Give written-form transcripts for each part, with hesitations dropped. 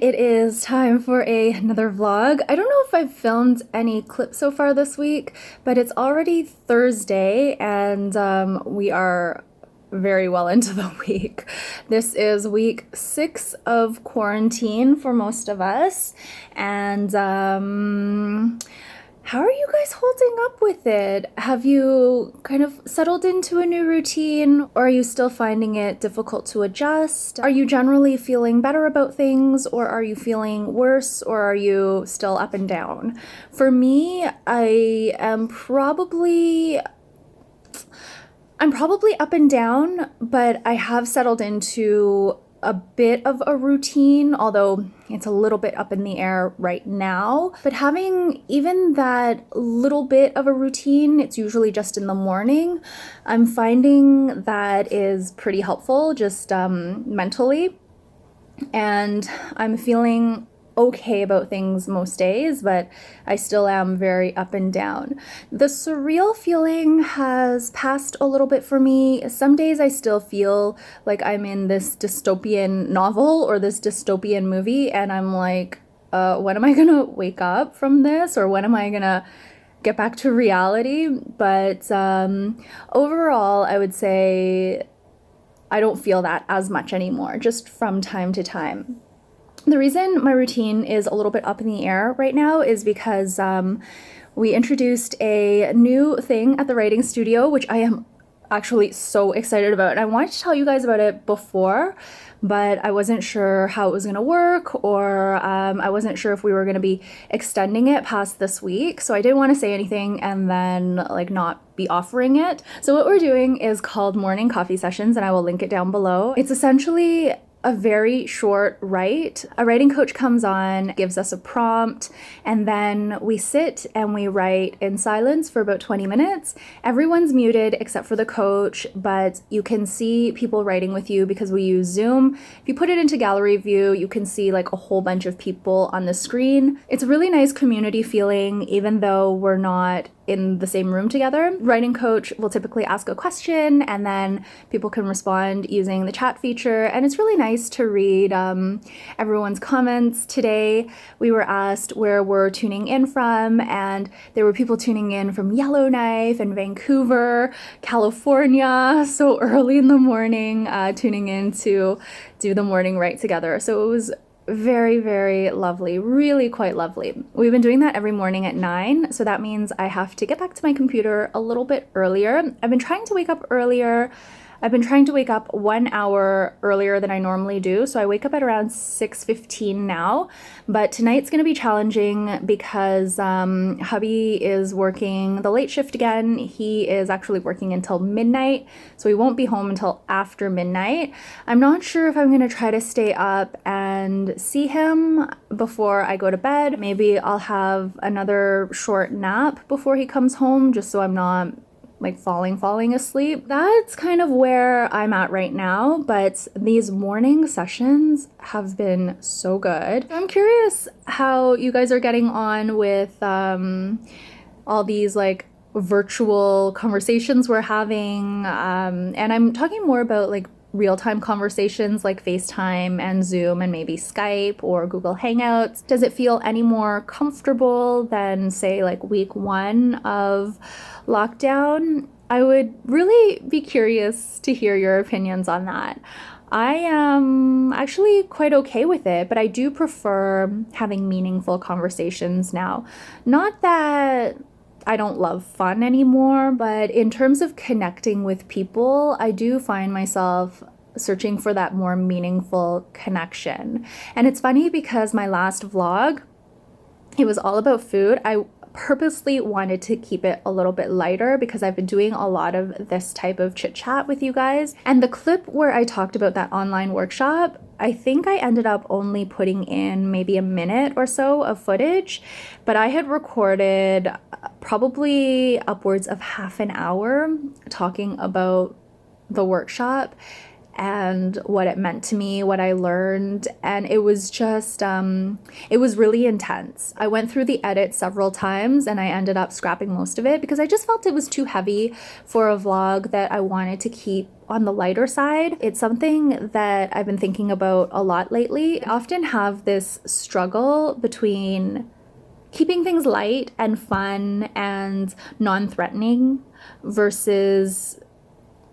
it is time for another vlog. I don't know if I've filmed any clips so far this week, but it's already Thursday and we are very well into the week. This is week 6 of quarantine for most of us, and how are you guys holding up with it? Have you kind of settled into a new routine, or are you still finding it difficult to adjust? Are you generally feeling better about things, or are you feeling worse, or are you still up and down? For me, I'm probably up and down, but I have settled into a bit of a routine, although it's a little bit up in the air right now. But having even that little bit of a routine, it's usually just in the morning, I'm finding that is pretty helpful just mentally. And I'm feeling okay about things most days, but I still am very up and down. The surreal feeling has passed a little bit for me. Some days I still feel like I'm in this dystopian novel or this dystopian movie, and I'm like, when am I gonna wake up from this, or when am I gonna get back to reality? But overall, I would say I don't feel that as much anymore, just from time to time. The reason my routine is a little bit up in the air right now is because we introduced a new thing at the writing studio, which I am actually so excited about. And I wanted to tell you guys about it before, but I wasn't sure how it was going to work, or I wasn't sure if we were going to be extending it past this week. So I didn't want to say anything and then not be offering it. So what we're doing is called morning coffee sessions, and I will link it down below. It's essentially a very short write. A writing coach comes on, gives us a prompt, and then we sit and we write in silence for about 20 minutes. Everyone's muted except for the coach, but you can see people writing with you because we use Zoom. If you put it into gallery view, you can see a whole bunch of people on the screen. It's a really nice community feeling, even though we're not in the same room together. Writing coach will typically ask a question, and then people can respond using the chat feature, and it's really nice to read everyone's comments. Today we were asked where we're tuning in from, and there were people tuning in from Yellowknife and Vancouver, California, so early in the morning, tuning in to do the morning write together. So it was very, very lovely, really quite lovely. We've been doing that every morning at 9, so that means I have to get back to my computer a little bit earlier. I've been trying to wake up earlier. I've been trying to wake up 1 hour earlier than I normally do, so I wake up at around 6:15 now. But tonight's going to be challenging because hubby is working the late shift again. He is actually working until midnight, so he won't be home until after midnight. I'm not sure if I'm going to try to stay up and see him before I go to bed. Maybe I'll have another short nap before he comes home, just so I'm not falling asleep. That's kind of where I'm at right now, but these morning sessions have been so good. I'm curious how you guys are getting on with all these virtual conversations we're having, and I'm talking more about real-time conversations like FaceTime and Zoom and maybe Skype or Google Hangouts. Does it feel any more comfortable than, say, week 1 of lockdown? I would really be curious to hear your opinions on that. I am actually quite okay with it, but I do prefer having meaningful conversations now. Not that I don't love fun anymore, but in terms of connecting with people, I do find myself searching for that more meaningful connection. And it's funny because my last vlog, it was all about food. I purposely wanted to keep it a little bit lighter because I've been doing a lot of this type of chit chat with you guys. And the clip where I talked about that online workshop, I think I ended up only putting in maybe a minute or so of footage, but I had recorded probably upwards of half an hour talking about the workshop and what it meant to me, what I learned, and it was just, it was really intense. I went through the edit several times and I ended up scrapping most of it because I just felt it was too heavy for a vlog that I wanted to keep on the lighter side. It's something that I've been thinking about a lot lately. I often have this struggle between keeping things light and fun and non-threatening versus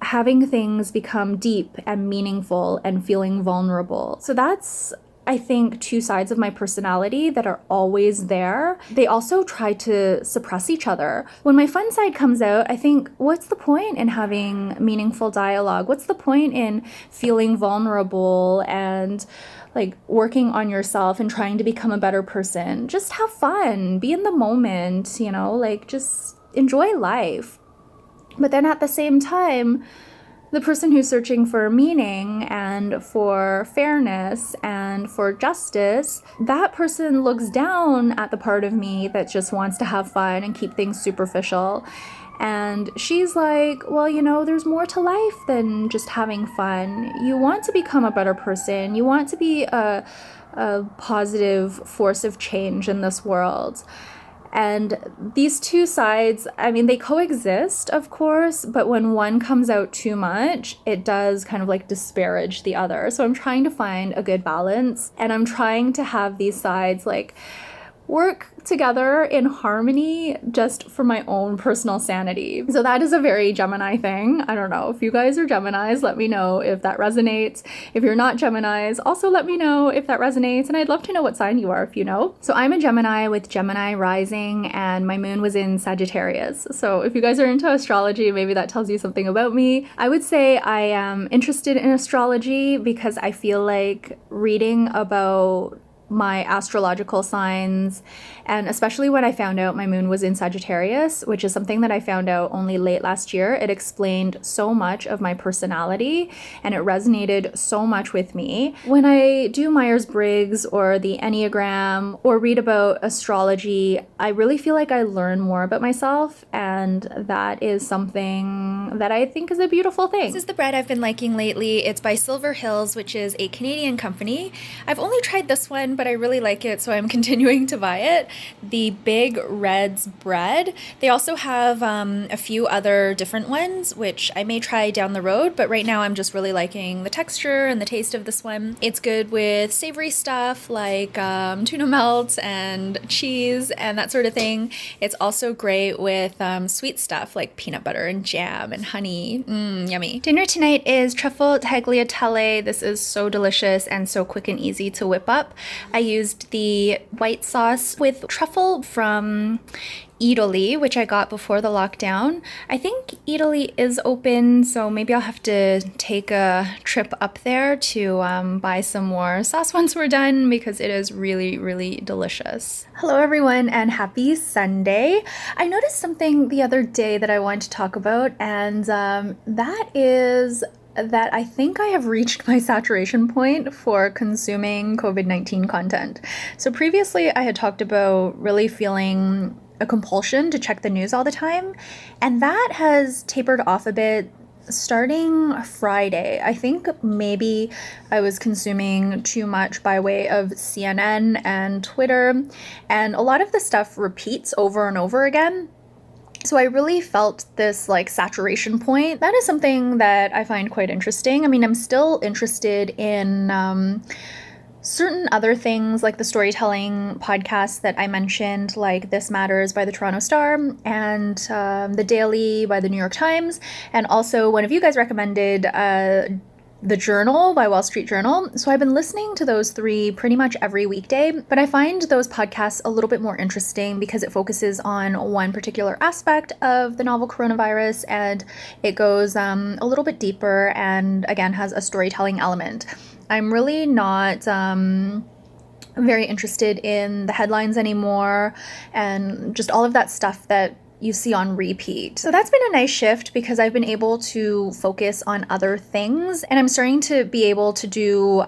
having things become deep and meaningful and feeling vulnerable. So that's, I think, two sides of my personality that are always there. They also try to suppress each other. When my fun side comes out, I think, what's the point in having meaningful dialogue? What's the point in feeling vulnerable and like working on yourself and trying to become a better person? Just have fun, be in the moment, you know, like just enjoy life. But then at the same time, the person who's searching for meaning and for fairness and for justice, that person looks down at the part of me that just wants to have fun and keep things superficial. And she's like, well, you know, there's more to life than just having fun. You want to become a better person. You want to be a positive force of change in this world. And these two sides, I mean, they coexist, of course, but when one comes out too much, it does kind of like disparage the other. So I'm trying to find a good balance, and I'm trying to have these sides like work together in harmony just for my own personal sanity. So that is a very Gemini thing. I don't know if you guys are Geminis, let me know if that resonates. If you're not Geminis, also let me know if that resonates, and I'd love to know what sign you are if you know. So I'm a Gemini with Gemini rising, and my moon was in Sagittarius. So if you guys are into astrology, maybe that tells you something about me. I would say I am interested in astrology because I feel like reading about my astrological signs, and especially when I found out my moon was in Sagittarius, which is something that I found out only late last year, it explained so much of my personality and it resonated so much with me. When I do Myers-Briggs or the Enneagram or read about astrology, I really feel like I learn more about myself, and that is something that I think is a beautiful thing. This is the bread I've been liking lately. It's by Silver Hills, which is a Canadian company. I've only tried this one, but I really like it, so I'm continuing to buy it. The Big Reds bread. They also have a few other different ones, which I may try down the road, but right now I'm just really liking the texture and the taste of this one. It's good with savory stuff like tuna melt and cheese and that sort of thing. It's also great with sweet stuff like peanut butter and jam and honey. Yummy. Dinner tonight is truffle tagliatelle. This is so delicious and so quick and easy to whip up. I used the white sauce with truffle from Eataly, which I got before the lockdown. I think Eataly is open, so maybe I'll have to take a trip up there to buy some more sauce once we're done, because it is really, really delicious. Hello everyone, and happy Sunday. I noticed something the other day that I want to talk about, and that is that I think I have reached my saturation point for consuming COVID-19 content. So previously I had talked about really feeling a compulsion to check the news all the time, and that has tapered off a bit starting Friday. I think maybe I was consuming too much by way of CNN and Twitter, and a lot of the stuff repeats over and over again. So I really felt this like saturation point. That is something that I find quite interesting. I mean, I'm still interested in certain other things like the storytelling podcasts that I mentioned, like This Matters by the Toronto Star and The Daily by the New York Times. And also one of you guys recommended The Journal by Wall Street Journal. So I've been listening to those three pretty much every weekday, but I find those podcasts a little bit more interesting because it focuses on one particular aspect of the novel coronavirus, and it goes a little bit deeper and again has a storytelling element. I'm really not very interested in the headlines anymore and just all of that stuff that you see on repeat. So that's been a nice shift because I've been able to focus on other things, and I'm starting to be able to do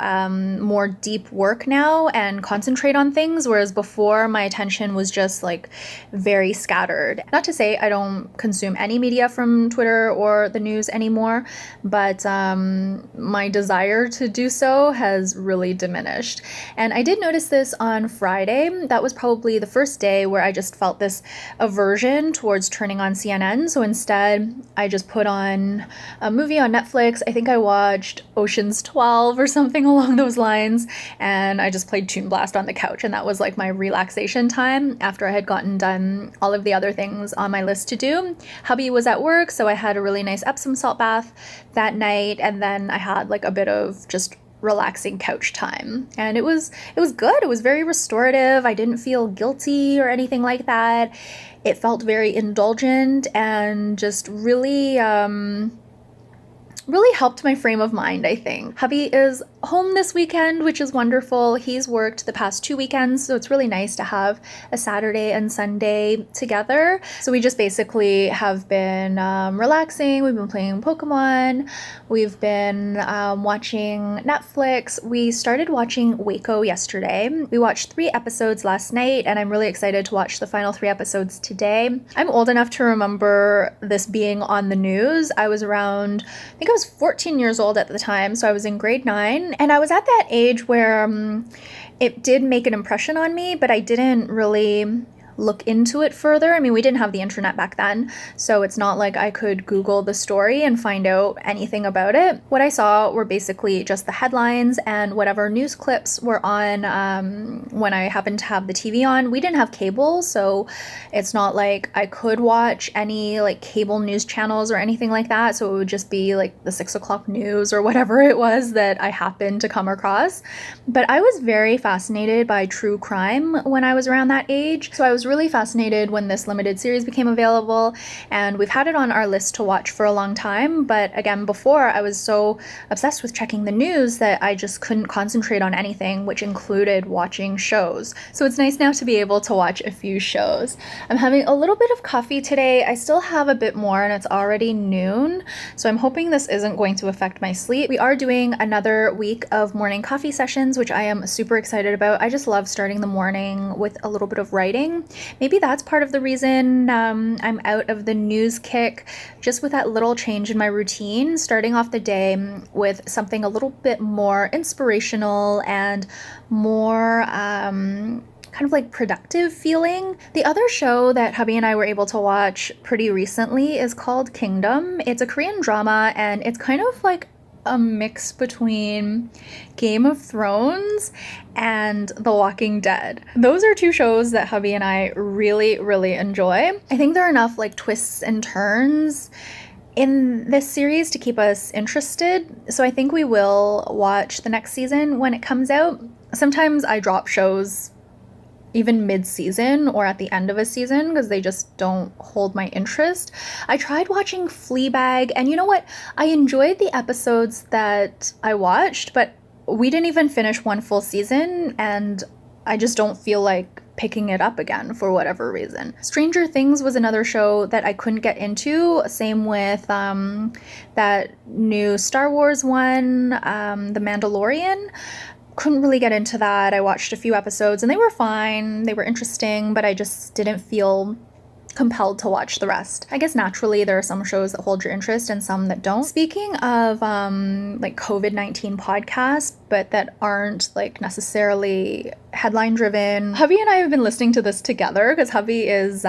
more deep work now and concentrate on things, whereas before my attention was just like very scattered. Not to say I don't consume any media from Twitter or the news anymore, but my desire to do so has really diminished. And I did notice this on Friday. That was probably the first day where I just felt this aversion towards turning on CNN. So instead, I just put on a movie on Netflix. I think I watched Ocean's 12 or something along those lines. And I just played Toon Blast on the couch. And that was like my relaxation time after I had gotten done all of the other things on my list to do. Hubby was at work, so I had a really nice Epsom salt bath that night. And then I had like a bit of just relaxing couch time, and it was good. It was very restorative. I didn't feel guilty or anything like that. It felt very indulgent and just really really helped my frame of mind, I think. Hubby is home this weekend, which is wonderful. He's worked the past 2 weekends, so it's really nice to have a Saturday and Sunday together. So we just basically have been relaxing. We've been playing Pokemon. We've been watching Netflix. We started watching Waco yesterday. We watched 3 episodes last night, and I'm really excited to watch the final 3 episodes today. I'm old enough to remember this being on the news. I was around, I think I was 14 years old at the time, so I was in grade 9, and I was at that age where it did make an impression on me, but I didn't really look into it further. I mean, we didn't have the internet back then, so it's not like I could Google the story and find out anything about it. What I saw were basically just the headlines and whatever news clips were on when I happened to have the TV on. We didn't have cable, so it's not like I could watch any like cable news channels or anything like that, so it would just be like the 6 o'clock news or whatever it was that I happened to come across. But I was very fascinated by true crime when I was around that age, so I was really fascinated when this limited series became available, and we've had it on our list to watch for a long time. But again, before, I was so obsessed with checking the news that I just couldn't concentrate on anything, which included watching shows. So it's nice now to be able to watch a few shows. I'm having a little bit of coffee today. I still have a bit more, and it's already noon, so I'm hoping this isn't going to affect my sleep. We are doing another week of morning coffee sessions, which I am super excited about. I just love starting the morning with a little bit of writing. Maybe that's part of the reason I'm out of the news kick, just with that little change in my routine, starting off the day with something a little bit more inspirational and more kind of like productive feeling. The other show that hubby and I were able to watch pretty recently is called Kingdom. It's a Korean drama, and it's kind of like a mix between Game of Thrones and The Walking Dead. Those are 2 shows that hubby and I really, really enjoy. I think there are enough like twists and turns in this series to keep us interested, so I think we will watch the next season when it comes out. Sometimes I drop shows even mid-season or at the end of a season because they just don't hold my interest. I tried watching Fleabag, and you know what? I enjoyed the episodes that I watched, but we didn't even finish 1 full season, and I just don't feel like picking it up again for whatever reason. Stranger Things was another show that I couldn't get into. Same with that new Star Wars one, The Mandalorian. Couldn't really get into that. I watched a few episodes and they were fine. They were interesting, but I just didn't feel compelled to watch the rest. I guess naturally there are some shows that hold your interest and some that don't. Speaking of like COVID-19 podcasts, but that aren't like necessarily headline driven, hubby and I have been listening to this together because hubby is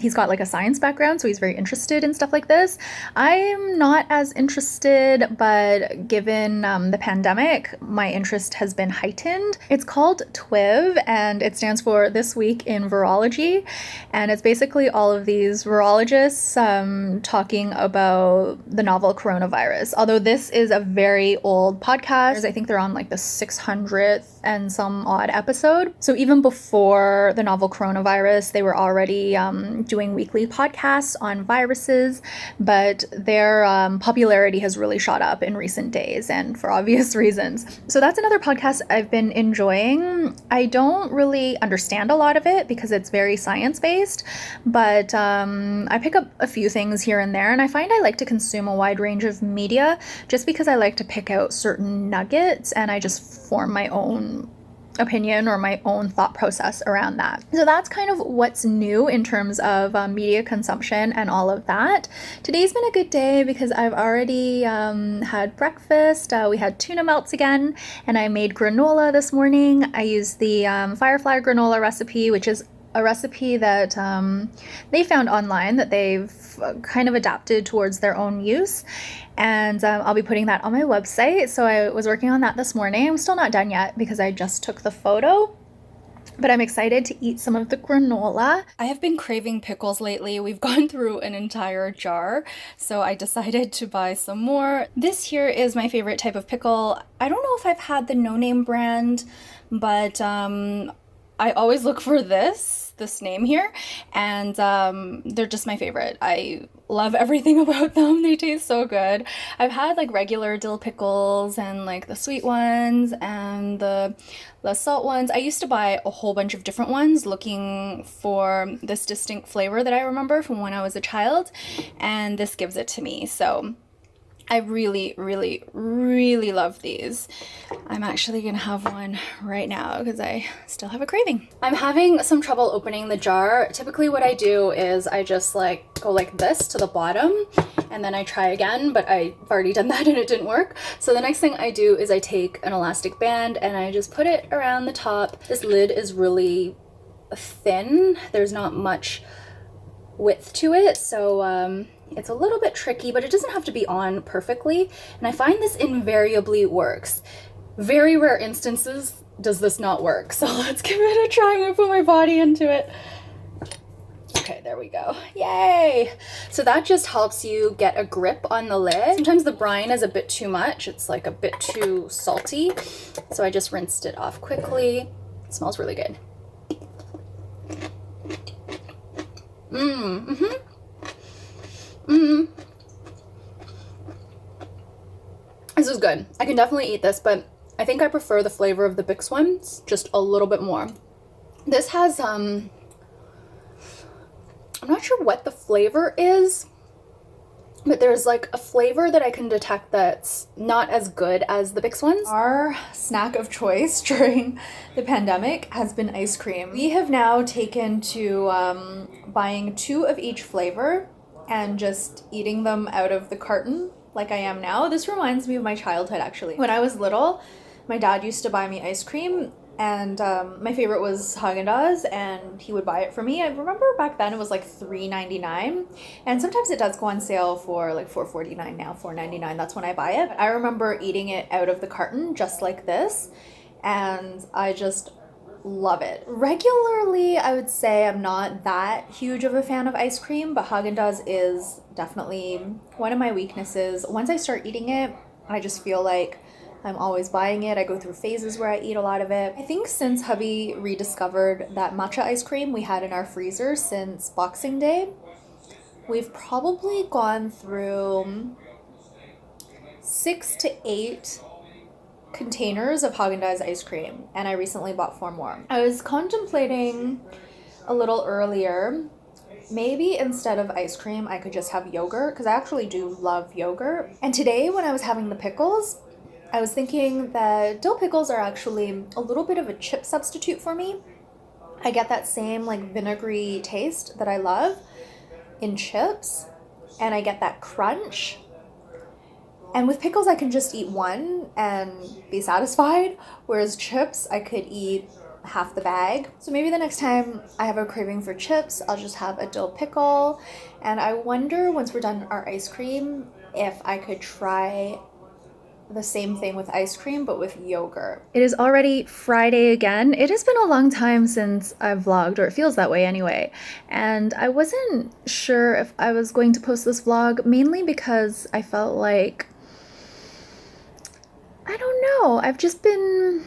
he's got like a science background, so he's very interested in stuff like this. I'm not as interested, but given the pandemic, my interest has been heightened. It's called TWIV, and it stands for This Week in Virology, and it's basically all of these virologists talking about the novel coronavirus. Although this is a very old podcast, I think they're on like the 600th and some odd episode. So even before the novel coronavirus, they were already doing weekly podcasts on viruses, but their popularity has really shot up in recent days, and for obvious reasons. So that's another podcast I've been enjoying. I don't really understand a lot of it because it's very science-based, but I pick up a few things here and there, and I find I like to consume a wide range of media just because I like to pick out certain nuggets and I just form my own opinion or my own thought process around that. So that's kind of what's new in terms of media consumption and all of that. Today's been a good day because I've already had breakfast. We had tuna melts again, and I made granola this morning. I used the Firefly granola recipe, which is a recipe that they found online that they've kind of adapted towards their own use. And I'll be putting that on my website. So I was working on that this morning. I'm still not done yet because I just took the photo. But I'm excited to eat some of the granola. I have been craving pickles lately. We've gone through an entire jar, so I decided to buy some more. This here is my favorite type of pickle. I don't know if I've had the No Name brand, but I always look for this name here, and they're just my favorite. I love everything about them. They taste so good. I've had like regular dill pickles and like the sweet ones and the salt ones. I used to buy a whole bunch of different ones looking for this distinct flavor that I remember from when I was a child, and this gives it to me. So I really, really, really love these. I'm actually gonna have one right now because I still have a craving. I'm having some trouble opening the jar. Typically what I do is I just like go like this to the bottom and then I try again, but I've already done that and it didn't work. So the next thing I do is I take an elastic band and I just put it around the top. This lid is really thin. There's not much width to it, so it's a little bit tricky, but it doesn't have to be on perfectly, and I find this invariably works. Very rare instances does this not work, so let's give it a try. I'm gonna put my body into it. Okay, there we go. Yay! So that just helps you get a grip on the lid. Sometimes the brine is a bit too much. It's like a bit too salty, so I just rinsed it off quickly. It smells really good. This is good. I can definitely eat this, but I think I prefer the flavor of the Bix ones just a little bit more. This has, I'm not sure what the flavor is, but there's like a flavor that I can detect that's not as good as the Bix ones. Our snack of choice during the pandemic has been ice cream. We have now taken to buying 2 of each flavor and just eating them out of the carton like I am now. This reminds me of my childhood actually. When I was little, my dad used to buy me ice cream, and my favorite was Haagen-Dazs, and he would buy it for me. I remember back then it was like $3.99, and sometimes it does go on sale for like $4.49 now, $4.99. That's when I buy it. But I remember eating it out of the carton just like this, and I just love it. Regularly, I would say I'm not that huge of a fan of ice cream, but Haagen-Dazs is definitely one of my weaknesses. Once I start eating it, I just feel like I'm always buying it. I go through phases where I eat a lot of it. I think since hubby rediscovered that matcha ice cream we had in our freezer since Boxing Day, we've probably gone through 6 to 8 containers of Haagen-Dazs ice cream, and I recently bought 4 more. I was contemplating a little earlier, maybe instead of ice cream I could just have yogurt, because I actually do love yogurt. And today when I was having the pickles, I was thinking that dill pickles are actually a little bit of a chip substitute for me. I get that same like vinegary taste that I love in chips, and I get that crunch. And with pickles, I can just eat one and be satisfied, whereas chips, I could eat half the bag. So maybe the next time I have a craving for chips, I'll just have a dill pickle. And I wonder, once we're done our ice cream, if I could try the same thing with ice cream, but with yogurt. It is already Friday again. It has been a long time since I've vlogged, or it feels that way anyway. And I wasn't sure if I was going to post this vlog, mainly because I felt like, I don't know, I've just been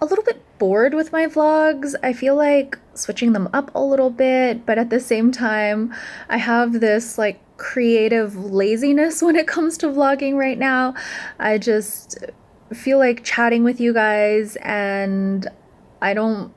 a little bit bored with my vlogs. I feel like switching them up a little bit, but at the same time, I have this like creative laziness when it comes to vlogging right now. I just feel like chatting with you guys, and I don't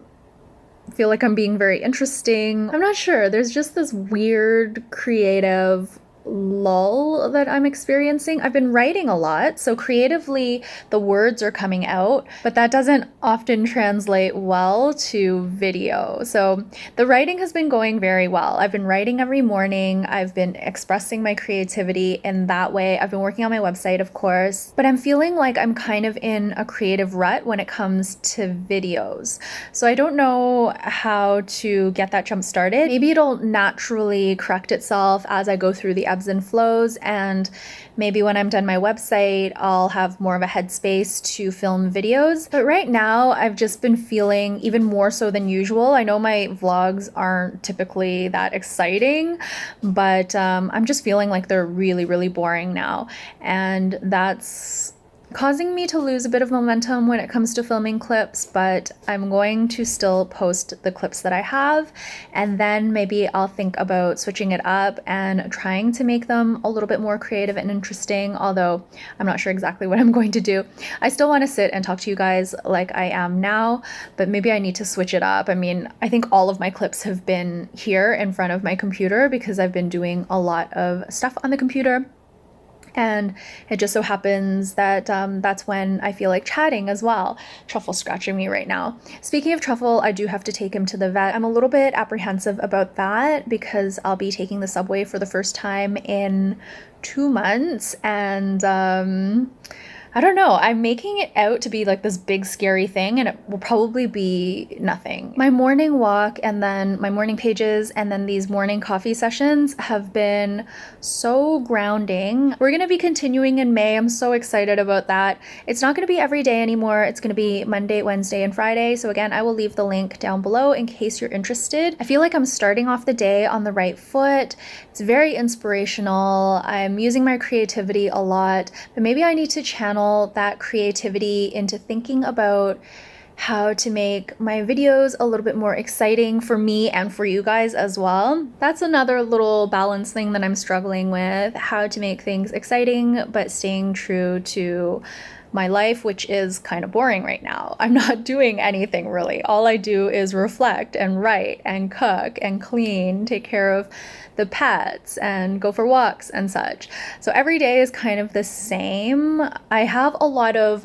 feel like I'm being very interesting. I'm not sure. There's just this weird creative lull that I'm experiencing. I've been writing a lot, so creatively the words are coming out, but that doesn't often translate well to video. So the writing has been going very well. I've been writing every morning. I've been expressing my creativity in that way. I've been working on my website, of course, but I'm feeling like I'm kind of in a creative rut when it comes to videos. So I don't know how to get that jump started. Maybe it'll naturally correct itself as I go through the ebbs and flows, and maybe when I'm done my website, I'll have more of a headspace to film videos. But right now, I've just been feeling even more so than usual. I know my vlogs aren't typically that exciting, but I'm just feeling like they're really, really boring now. And that's causing me to lose a bit of momentum when it comes to filming clips, but I'm going to still post the clips that I have, and then maybe I'll think about switching it up and trying to make them a little bit more creative and interesting, although I'm not sure exactly what I'm going to do. I still want to sit and talk to you guys like I am now, but maybe I need to switch it up. I mean, I think all of my clips have been here in front of my computer because I've been doing a lot of stuff on the computer. And it just so happens that that's when I feel like chatting as well. Truffle's scratching me right now. Speaking of Truffle, I do have to take him to the vet. I'm a little bit apprehensive about that because I'll be taking the subway for the first time in 2 months. And I don't know, I'm making it out to be like this big scary thing, and it will probably be nothing. My morning walk and then my morning pages and then these morning coffee sessions have been so grounding. We're going to be continuing in May. I'm so excited about that. It's not going to be every day anymore. It's going to be Monday, Wednesday, and Friday. So again, I will leave the link down below in case you're interested. I feel like I'm starting off the day on the right foot. It's very inspirational. I'm using my creativity a lot, but maybe I need to channel that creativity into thinking about how to make my videos a little bit more exciting for me and for you guys as well. That's another little balance thing that I'm struggling with, how to make things exciting but staying true to my life, which is kind of boring right now. I'm not doing anything really. All I do is reflect and write and cook and clean, take care of the pets and go for walks and such. So every day is kind of the same. I have a lot of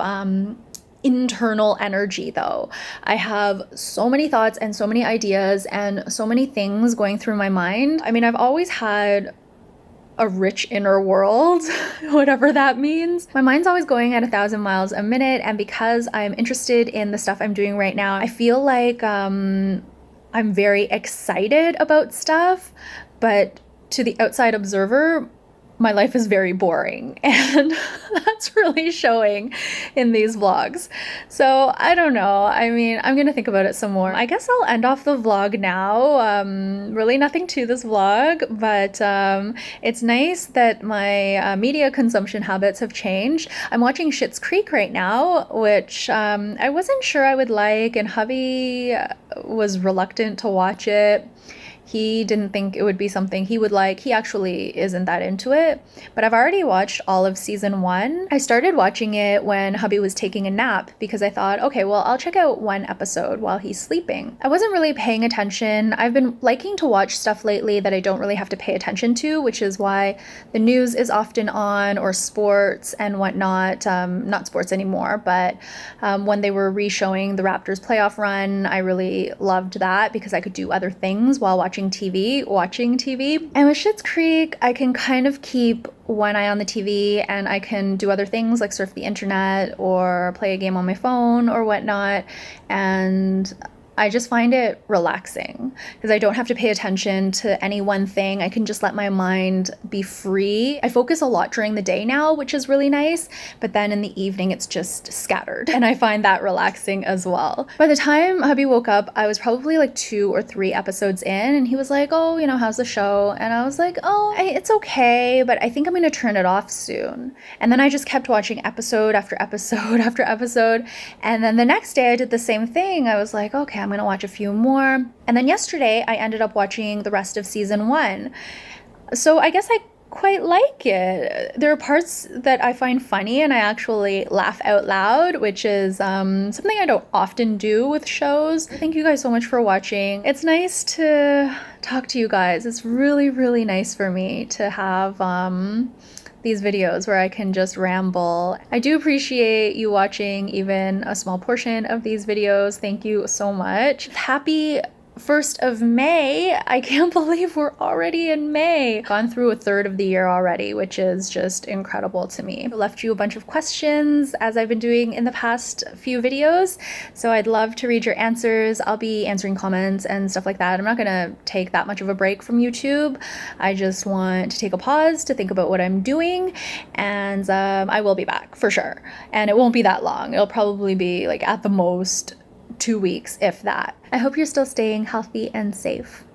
internal energy though. I have so many thoughts and so many ideas and so many things going through my mind. I mean, I've always had a rich inner world, whatever that means. My mind's always going at 1,000 miles a minute, and because I'm interested in the stuff I'm doing right now, I feel like I'm very excited about stuff, but to the outside observer, my life is very boring, and that's really showing in these vlogs. So I don't know. I mean, I'm gonna think about it some more. I guess I'll end off the vlog now. Really nothing to this vlog, but it's nice that my media consumption habits have changed. I'm watching Schitt's Creek right now, which I wasn't sure I would like, and hubby was reluctant to watch it. He didn't think it would be something he would like. He actually isn't that into it, but I've already watched all of season 1. I started watching it when hubby was taking a nap because I thought, okay, well, I'll check out 1 episode while he's sleeping. I wasn't really paying attention. I've been liking to watch stuff lately that I don't really have to pay attention to, which is why the news is often on, or sports and whatnot. Not sports anymore, but when they were re-showing the Raptors playoff run, I really loved that because I could do other things while watching TV. And with Schitt's Creek, I can kind of keep one eye on the TV and I can do other things like surf the internet or play a game on my phone or whatnot. And I just find it relaxing because I don't have to pay attention to any one thing. I can just let my mind be free. I focus a lot during the day now, which is really nice, but then in the evening it's just scattered, and I find that relaxing as well. By the time hubby woke up, I was probably like 2 or 3 episodes in, and he was like, oh, you know, how's the show? And I was like, oh, it's okay, but I think I'm gonna turn it off soon. And then I just kept watching episode after episode after episode, and then the next day I did the same thing. I was like, okay, I'm gonna watch a few more. And then yesterday I ended up watching the rest of season 1. So I guess I quite like it. There are parts that I find funny and I actually laugh out loud, which is something I don't often do with shows. Thank you guys so much for watching. It's nice to talk to you guys. It's really, really nice for me to have these videos where I can just ramble. I do appreciate you watching even a small portion of these videos. Thank you so much. Happy 1st of May. I can't believe we're already in May. Gone through a third of the year already, which is just incredible to me. I left you a bunch of questions as I've been doing in the past few videos, so I'd love to read your answers. I'll be answering comments and stuff like that. I'm not gonna take that much of a break from YouTube. I just want to take a pause to think about what I'm doing, and I will be back for sure. And it won't be that long. It'll probably be like at the most 2 weeks, if that. I hope you're still staying healthy and safe.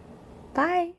Bye.